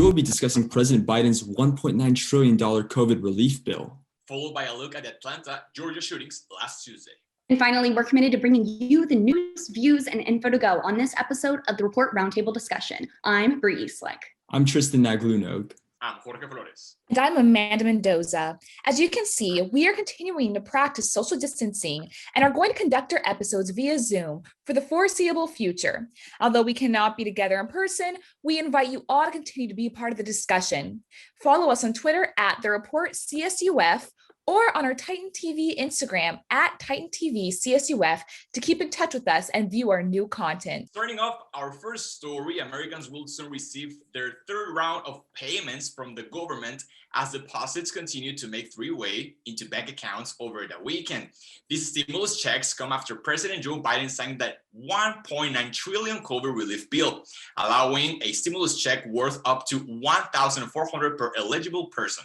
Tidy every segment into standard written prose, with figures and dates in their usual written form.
will be discussing President Biden's $1.9 trillion COVID relief bill, followed by a look at the Atlanta, Georgia shootings last Tuesday. And finally, we're committed to bringing you the news, views, and info to go on this episode of the Report Roundtable Discussion. I'm Bree Eastlick. I'm Tristan Naglunog. I'm Jorge Flores. And I'm Amanda Mendoza. As you can see, we are continuing to practice social distancing and are going to conduct our episodes via Zoom for the foreseeable future. Although we cannot be together in person, we invite you all to continue to be part of the discussion. Follow us on Twitter at The Report CSUF or on our Titan TV Instagram at Titan TV CSUF to keep in touch with us and view our new content. Starting off our first story, Americans will soon receive their third round of payments from the government as deposits continue to make three-way into bank accounts over the weekend. These stimulus checks come after President Joe Biden signed that $1.9 trillion COVID relief bill, allowing a stimulus check worth up to $1,400 per eligible person.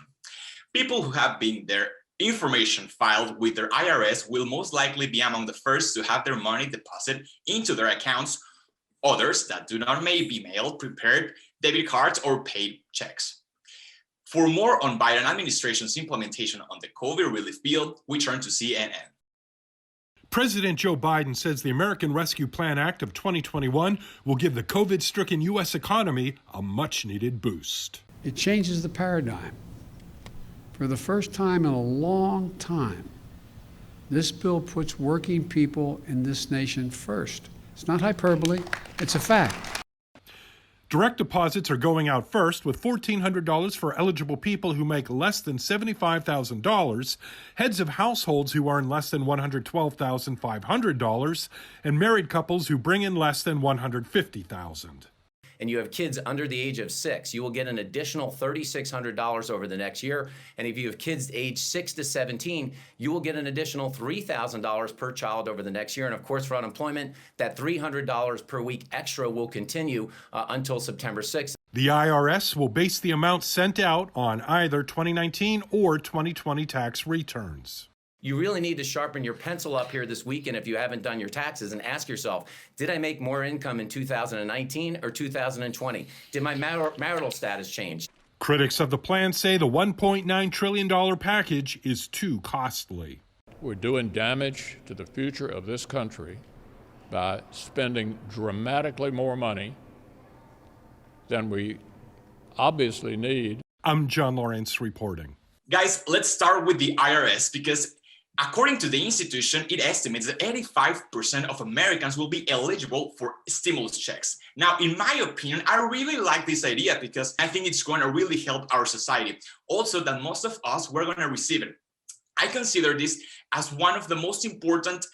People who have been their information filed with their IRS will most likely be among the first to have their money deposited into their accounts. Others that do not may be mailed, prepared debit cards, or paid checks. For more on Biden administration's implementation on the COVID relief bill, we turn to CNN. President Joe Biden says the American Rescue Plan Act of 2021 will give the COVID-stricken U.S. economy a much-needed boost. It changes the paradigm. For the first time in a long time, this bill puts working people in this nation first. It's not hyperbole, it's a fact. Direct deposits are going out first, with $1,400 for eligible people who make less than $75,000, heads of households who earn less than $112,500, and married couples who bring in less than $150,000. And you have kids under the age of 6, you will get an additional $3,600 over the next year. And if you have kids aged 6 to 17, you will get an additional $3,000 per child over the next year. And of course, for unemployment, that $300 per week extra will continue until September 6th. The IRS will base the amount sent out on either 2019 or 2020 tax returns. You really need to sharpen your pencil up here this weekend if you haven't done your taxes and ask yourself, did I make more income in 2019 or 2020? Did my marital status change? Critics of the plan say the $1.9 trillion package is too costly. We're doing damage to the future of this country by spending dramatically more money than we obviously need. I'm John Lawrence reporting. Guys, let's start with the IRS because according to the institution, it estimates that 85% of Americans will be eligible for stimulus checks. Now, in my opinion, I really like this idea because I think it's going to really help our society. Also, that most of us, we're going to receive it. I consider this as one of the most important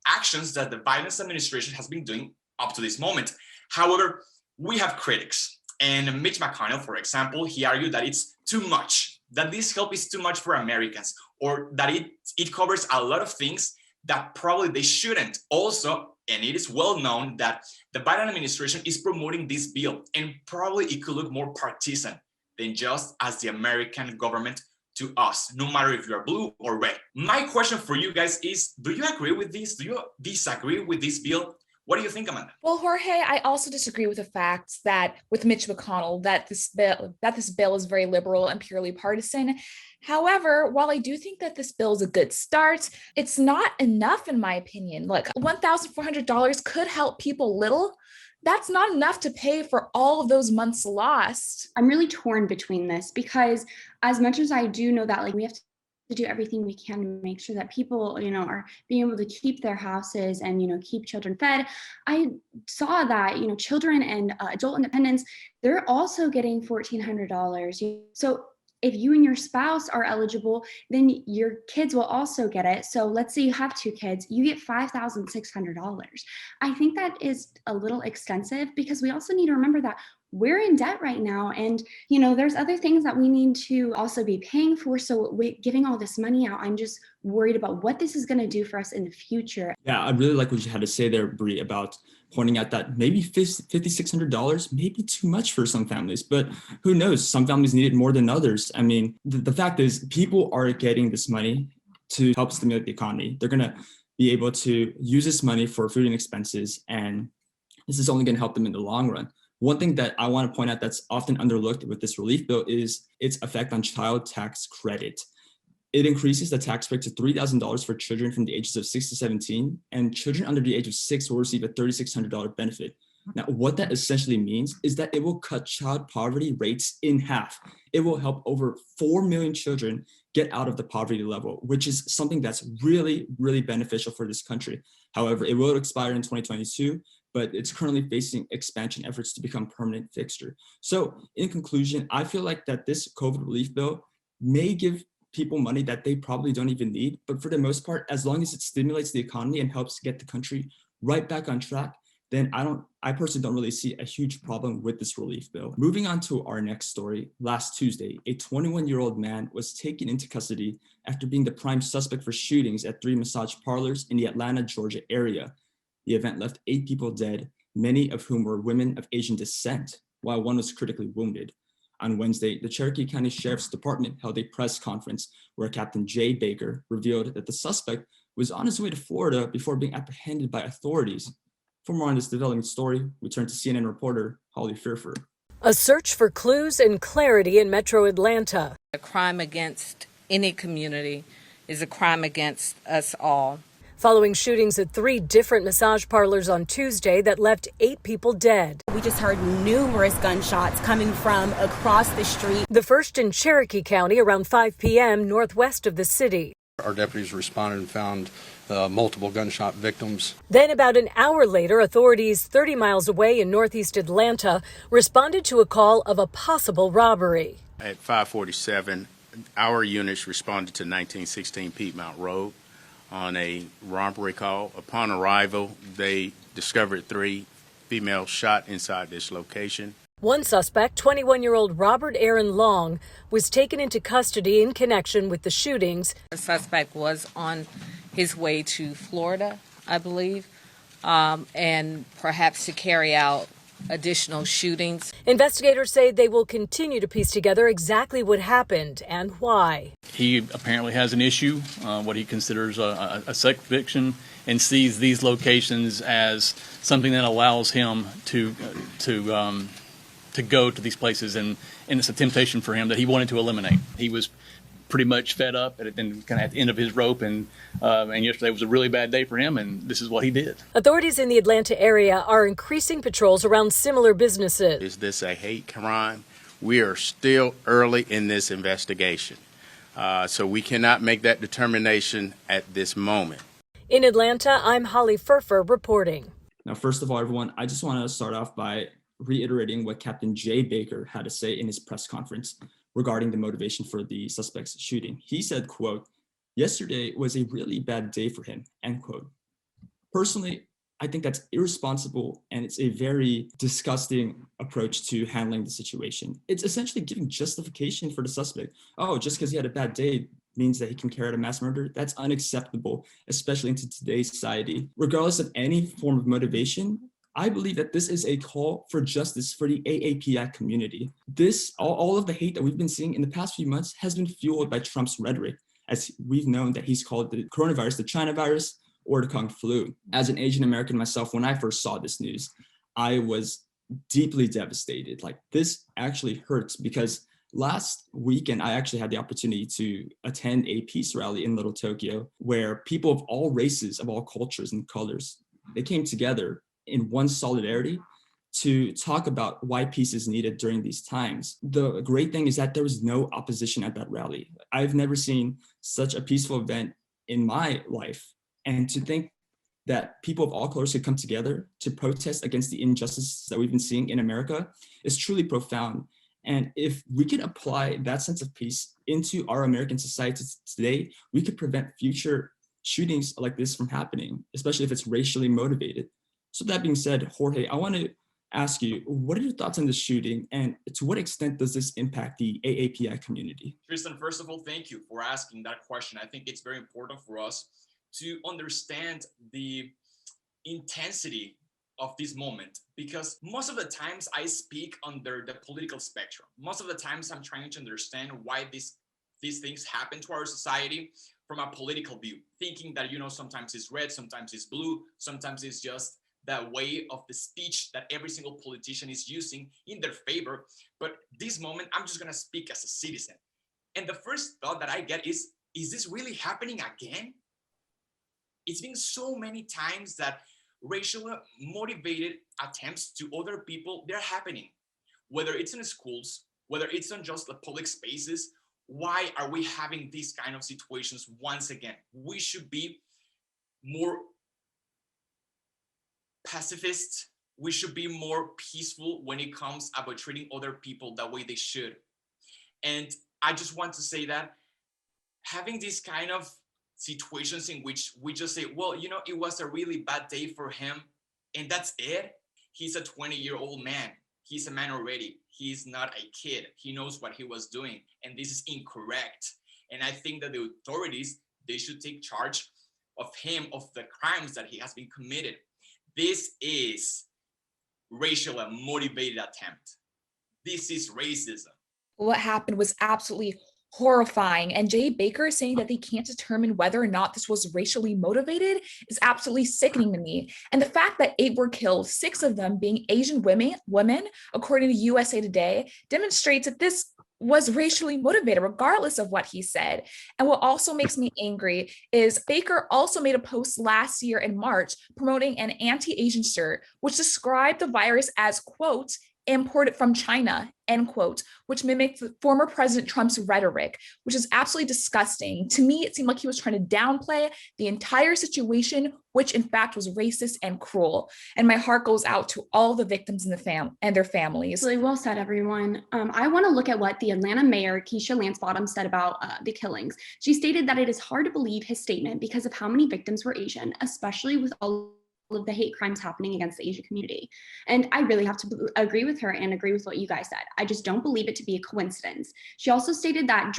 actions that the Biden administration has been doing up to this moment. However, we have critics. And Mitch McConnell, for example, he argued that it's too much, that this help is too much for Americans, or that it covers a lot of things that probably they shouldn't. Also, and it is well known that the Biden administration is promoting this bill, and probably it could look more partisan than just as the American government to us, no matter if you're blue or red. My question for you guys is, do you agree with this? Do you disagree with this bill? What do you think, Amanda? Well, Jorge, I also disagree with the fact that with Mitch McConnell that this bill is very liberal and purely partisan. However, while I do think that this bill is a good start, it's not enough in my opinion. Look, $1,400 could help people little. That's not enough to pay for all of those months lost. I'm really torn between this because as much as I do know that we have to do everything we can to make sure that people, are being able to keep their houses and, keep children fed. I saw that, children and adult independents, they're also getting $1,400. So if you and your spouse are eligible, then your kids will also get it. So let's say you have 2 kids, you get $5,600. I think that is a little extensive because we also need to remember that we're in debt right now. And, there's other things that we need to also be paying for. So giving all this money out, I'm just worried about what this is going to do for us in the future. Yeah, I really like what you had to say there, Bree, about pointing out that maybe $5,600 may be too much for some families, but who knows? Some families need it more than others. I mean, the fact is people are getting this money to help stimulate the economy. They're going to be able to use this money for food and expenses, and this is only going to help them in the long run. One thing that I want to point out that's often underlooked with this relief bill is its effect on child tax credit. It increases the tax rate to $3,000 for children from the ages of 6 to 17, and children under the age of 6 will receive a $3,600 benefit. Now, what that essentially means is that it will cut child poverty rates in half. It will help over 4 million children get out of the poverty level, which is something that's really, really beneficial for this country. However, it will expire in 2022, but it's currently facing expansion efforts to become permanent fixture. So in conclusion, I feel like that this COVID relief bill may give people money that they probably don't even need, but for the most part, as long as it stimulates the economy and helps get the country right back on track, then I personally don't really see a huge problem with this relief bill. Moving on to our next story, last Tuesday, a 21-year-old man was taken into custody after being the prime suspect for shootings at 3 massage parlors in the Atlanta, Georgia area. The event left 8 people dead, many of whom were women of Asian descent, while one was critically wounded. On Wednesday, the Cherokee County Sheriff's Department held a press conference where Captain Jay Baker revealed that the suspect was on his way to Florida before being apprehended by authorities. For more on this developing story, we turn to CNN reporter Holly Firfer. A search for clues and clarity in Metro Atlanta. A crime against any community is a crime against us all. Following shootings at 3 different massage parlors on Tuesday that left 8 people dead. We just heard numerous gunshots coming from across the street. The first in Cherokee County around 5 p.m. northwest of the city. Our deputies responded and found multiple gunshot victims. Then about an hour later, authorities 30 miles away in northeast Atlanta responded to a call of a possible robbery. At 5:47, our units responded to 1916 Piedmont Road on a robbery call. Upon arrival, they discovered 3 females shot inside this location. One suspect, 21-year-old Robert Aaron Long, was taken into custody in connection with the shootings. The suspect was on his way to Florida, I believe, and perhaps to carry out additional shootings. Investigators say they will continue to piece together exactly what happened and why. He apparently has an issue, what he considers a sex addiction, and sees these locations as something that allows him to go to these places, and it's a temptation for him that he wanted to eliminate. He was pretty much fed up and kind of at the end of his rope, and yesterday was a really bad day for him, and this is what he did. Authorities in the Atlanta area are increasing patrols around similar businesses. Is this a hate crime? We are still early in this investigation, so we cannot make that determination at this moment. In Atlanta, I'm Holly Firfer reporting. Now, first of all, everyone, I just want to start off by reiterating what Captain Jay Baker had to say in his press conference regarding the motivation for the suspect's shooting. He said, quote, "Yesterday was a really bad day for him," end quote. Personally, I think that's irresponsible, and it's a very disgusting approach to handling the situation. It's essentially giving justification for the suspect. Oh, just because he had a bad day means that he can carry out a mass murder? That's unacceptable, especially into today's society. Regardless of any form of motivation, I believe that this is a call for justice for the AAPI community. All of the hate that we've been seeing in the past few months has been fueled by Trump's rhetoric, as we've known that he's called the coronavirus the China virus or the Kung flu. As an Asian American myself, when I first saw this news, I was deeply devastated. Like, this actually hurts, because last weekend, I actually had the opportunity to attend a peace rally in Little Tokyo, where people of all races, of all cultures and colors, they came together in one solidarity to talk about why peace is needed during these times. The great thing is that there was no opposition at that rally. I've never seen such a peaceful event in my life. And to think that people of all colors could come together to protest against the injustices that we've been seeing in America is truly profound. And if we can apply that sense of peace into our American society today, we could prevent future shootings like this from happening, especially if it's racially motivated. So that being said, Jorge, I want to ask you, what are your thoughts on the shooting, and to what extent does this impact the AAPI community? Tristan, first of all, thank you for asking that question. I think it's very important for us to understand the intensity of this moment, because most of the times I speak under the political spectrum. Most of the times I'm trying to understand why these things happen to our society from a political view, thinking that, sometimes it's red, sometimes it's blue, sometimes it's just that way of the speech that every single politician is using in their favor. But this moment, I'm just gonna speak as a citizen. And the first thought that I get is this really happening again? It's been so many times that racially motivated attempts to other people, they're happening. Whether it's in schools, whether it's on just the public spaces, why are we having these kind of situations once again? We should be more pacifist. We should be more peaceful when it comes about treating other people the way they should. And I just want to say that having these kind of situations in which we just say, well, you know, it was a really bad day for him, and that's it. He's a 20-year-old man. He's a man already. He's not a kid. He knows what he was doing, and this is incorrect. And I think that the authorities, they should take charge of him, of the crimes that he has been committed. This is racially motivated attempt. This is racism. What happened was absolutely horrifying. And Jay Baker saying that they can't determine whether or not this was racially motivated is absolutely sickening to me. And the fact that 8 were killed, 6 of them being Asian women, according to USA Today, demonstrates that this was racially motivated, regardless of what he said. And what also makes me angry is Baker also made a post last year in March promoting an anti-Asian shirt, which described the virus as, quote, imported from China, end quote, which mimicked former President Trump's rhetoric, which is absolutely disgusting. To me, it seemed like he was trying to downplay the entire situation, which in fact was racist and cruel. And my heart goes out to all the victims and their families. Really well said, everyone. I want to look at what the Atlanta mayor, Keisha Lance Bottoms, said about the killings. She stated that it is hard to believe his statement because of how many victims were Asian, especially with all of the hate crimes happening against the Asian community. And I really have to agree with her and agree with what you guys said. I just don't believe it to be a coincidence. She also stated that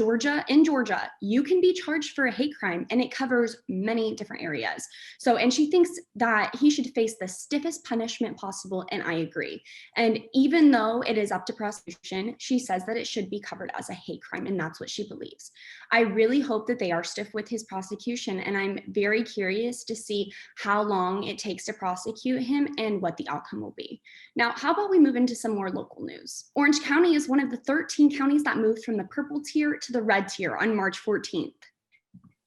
in Georgia, you can be charged for a hate crime and it covers many different areas. So, and she thinks that he should face the stiffest punishment possible, and I agree. And even though it is up to prosecution, she says that it should be covered as a hate crime, and that's what she believes. I really hope that they are stiff with his prosecution, and I'm very curious to see how long it takes to prosecute him and what the outcome will be. Now, how about we move into some more local news? Orange County is one of the 13 counties that moved from the purple tier to the red tier on March 14th.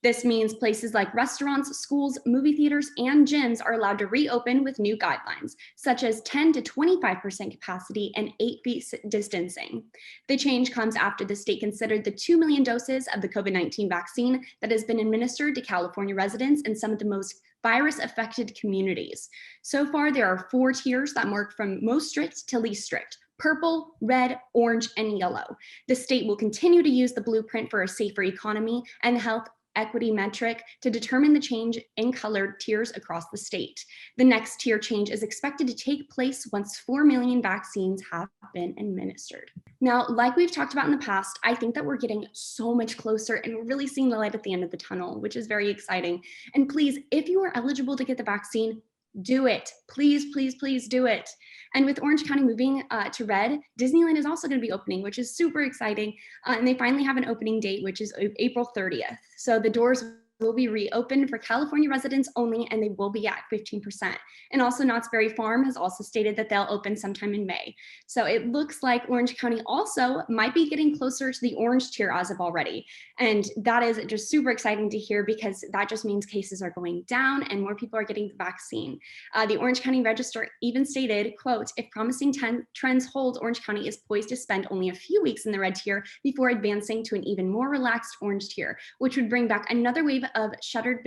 This means places like restaurants, schools, movie theaters, and gyms are allowed to reopen with new guidelines, such as 10 to 25% capacity and 8 feet distancing. The change comes after the state considered the 2 million doses of the COVID-19 vaccine that has been administered to California residents in some of the most virus-affected communities. So far, there are 4 tiers that mark from most strict to least strict: purple, red, orange, and yellow. The state will continue to use the blueprint for a safer economy and health equity metric to determine the change in colored tiers across the state. The next tier change is expected to take place once 4 million vaccines have been administered. Now, like we've talked about in the past, I think that we're getting so much closer and we're really seeing the light at the end of the tunnel, which is very exciting. And please, if you are eligible to get the vaccine, do it. Please, please, please do it. And with Orange County moving to red, Disneyland is also going to be opening, which is super exciting. And they finally have an opening date, which is April 30th. So the doors will be reopened for California residents only, and they will be at 15%. And also Knott's Berry Farm has also stated that they'll open sometime in May. So it looks like Orange County also might be getting closer to the orange tier as of already. And that is just super exciting to hear, because that just means cases are going down and more people are getting the vaccine. The Orange County Register even stated, quote, "If promising trends hold, Orange County is poised to spend only a few weeks in the red tier before advancing to an even more relaxed orange tier, which would bring back another wave of shuttered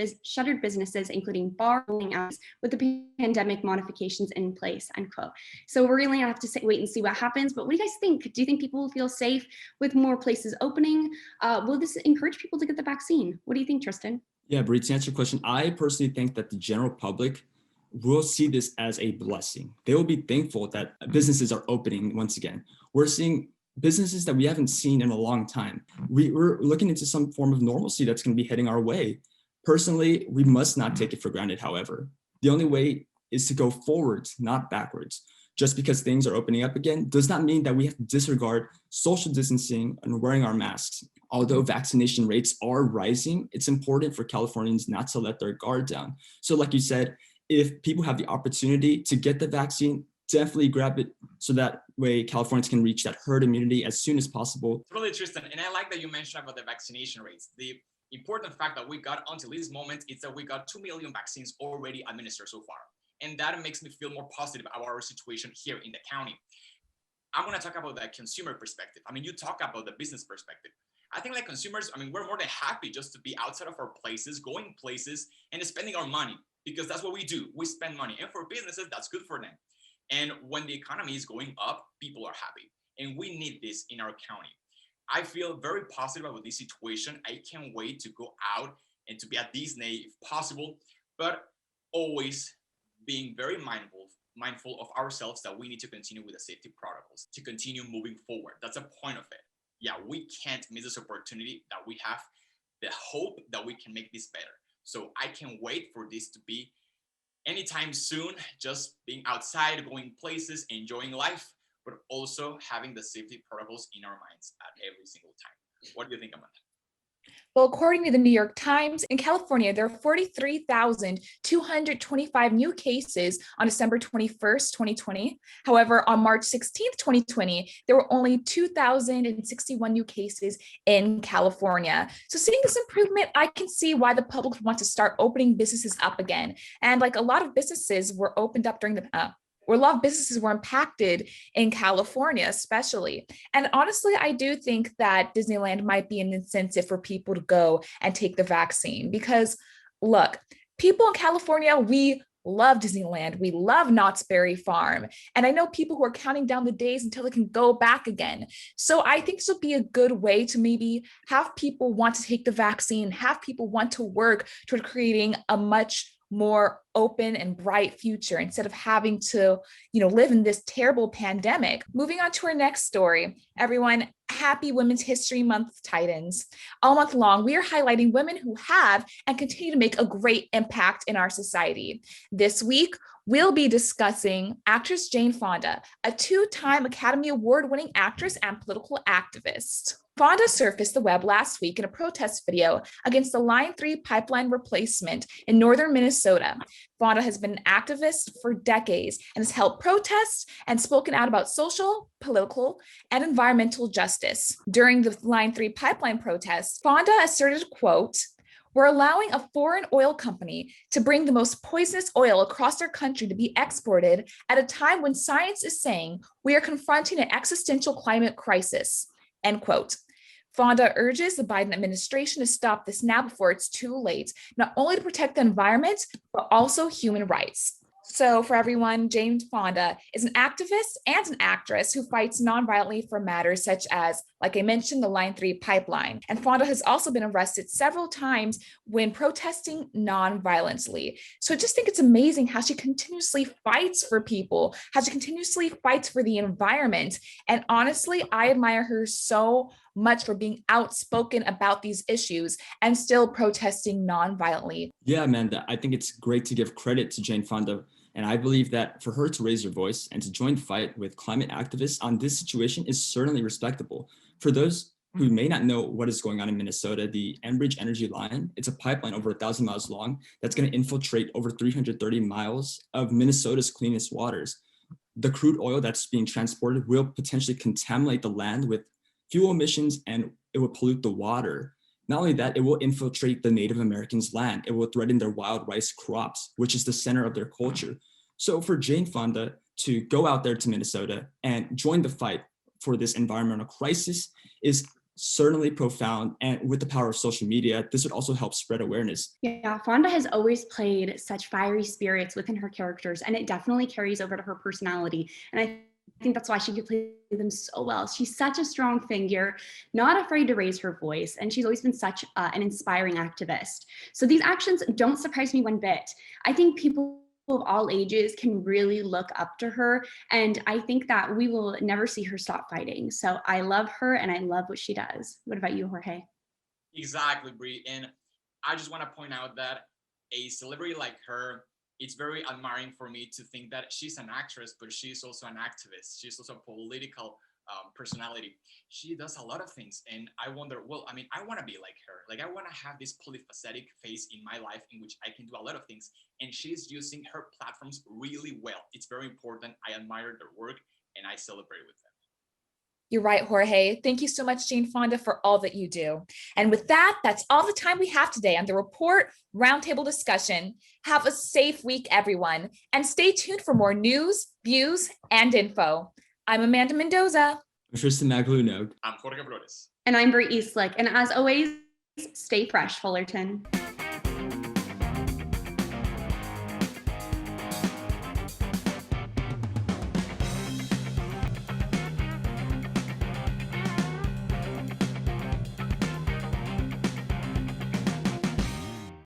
businesses, including bar bowling alleys, with the pandemic modifications in place," unquote. So we're really gonna have to wait and see what happens. But what do you guys think? Do you think people will feel safe with more places opening? Will this encourage people to get the vaccine? What do you think, Tristan? Yeah, Bree, to answer your question, I personally think that the general public will see this as a blessing. They will be thankful that businesses are opening once again. We're seeing businesses that we haven't seen in a long time. We're looking into some form of normalcy that's going to be heading our way. Personally, we must not take it for granted, however. The only way is to go forwards, not backwards. Just because things are opening up again does not mean that we have to disregard social distancing and wearing our masks. Although vaccination rates are rising, it's important for Californians not to let their guard down. So like you said, if people have the opportunity to get the vaccine, definitely grab it so that way Californians can reach that herd immunity as soon as possible. Totally, Tristan. And I like that you mentioned about the vaccination rates. The important fact that we got until this moment is that we got 2 million vaccines already administered so far. And that makes me feel more positive about our situation here in the county. I'm going to talk about the consumer perspective. I mean, you talk about the business perspective. I think like consumers, I mean, we're more than happy just to be outside of our places, going places and spending our money, because that's what we do. We spend money. And for businesses, that's good for them. And when the economy is going up, people are happy. And we need this in our county. I feel very positive about this situation. I can't wait to go out and to be at Disney if possible, but always being very mindful of ourselves that we need to continue with the safety protocols to continue moving forward. That's a point of it. Yeah, we can't miss this opportunity that we have, the hope that we can make this better. So I can't wait for this to be anytime soon, just being outside, going places, enjoying life, but also having the safety protocols in our minds at every single time. What do you think, Amanda? Well, according to the New York Times, in California, there are 43,225 new cases on December 21st, 2020. However, on March 16th, 2020, there were only 2,061 new cases in California. So seeing this improvement, I can see why the public wants to start opening businesses up again. And like a lot of businesses were opened up during the where a lot of businesses were impacted in California, especially. And honestly, I do think that Disneyland might be an incentive for people to go and take the vaccine because look, people in California, we love Disneyland. We love Knott's Berry Farm. And I know people who are counting down the days until they can go back again. So I think this would be a good way to maybe have people want to take the vaccine, have people want to work toward creating a much more open and bright future instead of having to, live in this terrible pandemic. Moving on to our next story. Everyone, happy Women's History Month, Titans. All month long, we are highlighting women who have and continue to make a great impact in our society. This week, we'll be discussing actress Jane Fonda, a two-time Academy Award-winning actress and political activist. Fonda surfaced the web last week in a protest video against the Line 3 pipeline replacement in northern Minnesota. Fonda has been an activist for decades and has held protests and spoken out about social, political, and environmental justice. During the Line 3 pipeline protests, Fonda asserted, quote, "We're allowing a foreign oil company to bring the most poisonous oil across our country to be exported at a time when science is saying we are confronting an existential climate crisis," end quote. Fonda urges the Biden administration to stop this now before it's too late, not only to protect the environment, but also human rights. So for everyone, Jane Fonda is an activist and an actress who fights nonviolently for matters such as, like I mentioned, the Line 3 pipeline. And Fonda has also been arrested several times when protesting nonviolently. So I just think it's amazing how she continuously fights for people, how she continuously fights for the environment. And honestly, I admire her so much for being outspoken about these issues and still protesting nonviolently. Yeah, Amanda, I think it's great to give credit to Jane Fonda. And I believe that for her to raise her voice and to join the fight with climate activists on this situation is certainly respectable. For those who may not know what is going on in Minnesota, the Enbridge Energy Line, it's a pipeline over 1,000 miles long that's going to infiltrate over 330 miles of Minnesota's cleanest waters. The crude oil that's being transported will potentially contaminate the land with fuel emissions, and it will pollute the water. Not only that, it will infiltrate the Native Americans' land. It will threaten their wild rice crops, which is the center of their culture. So for Jane Fonda to go out there to Minnesota and join the fight for this environmental crisis is certainly profound. And with the power of social media, this would also help spread awareness. Yeah, Fonda has always played such fiery spirits within her characters, and it definitely carries over to her personality. And I think that's why she could play them so well. She's such a strong figure, not afraid to raise her voice, and she's always been such an inspiring activist. So these actions don't surprise me one bit. I think people of all ages can really look up to her, and I think that we will never see her stop fighting. So I love her, and I love what she does. What about you, Jorge? Exactly, Brie. And I just want to point out that a celebrity like her, it's very admiring for me to think that she's an actress, but she's also an activist. She's also a political personality. She does a lot of things, and I wonder, well, I mean, I want to be like her. Like, I want to have this polyphacetic face in my life in which I can do a lot of things, and she's using her platforms really well. It's very important. I admire their work, and I celebrate with them. You're right, Jorge. Thank you so much, Jane Fonda, for all that you do. And with that, that's all the time we have today on the Report Roundtable Discussion. Have a safe week, everyone, and stay tuned for more news, views, and info. I'm Amanda Mendoza. I'm Tristan Magluno. I'm Jorge Flores. And I'm Brie Eastlick. And as always, stay fresh, Fullerton.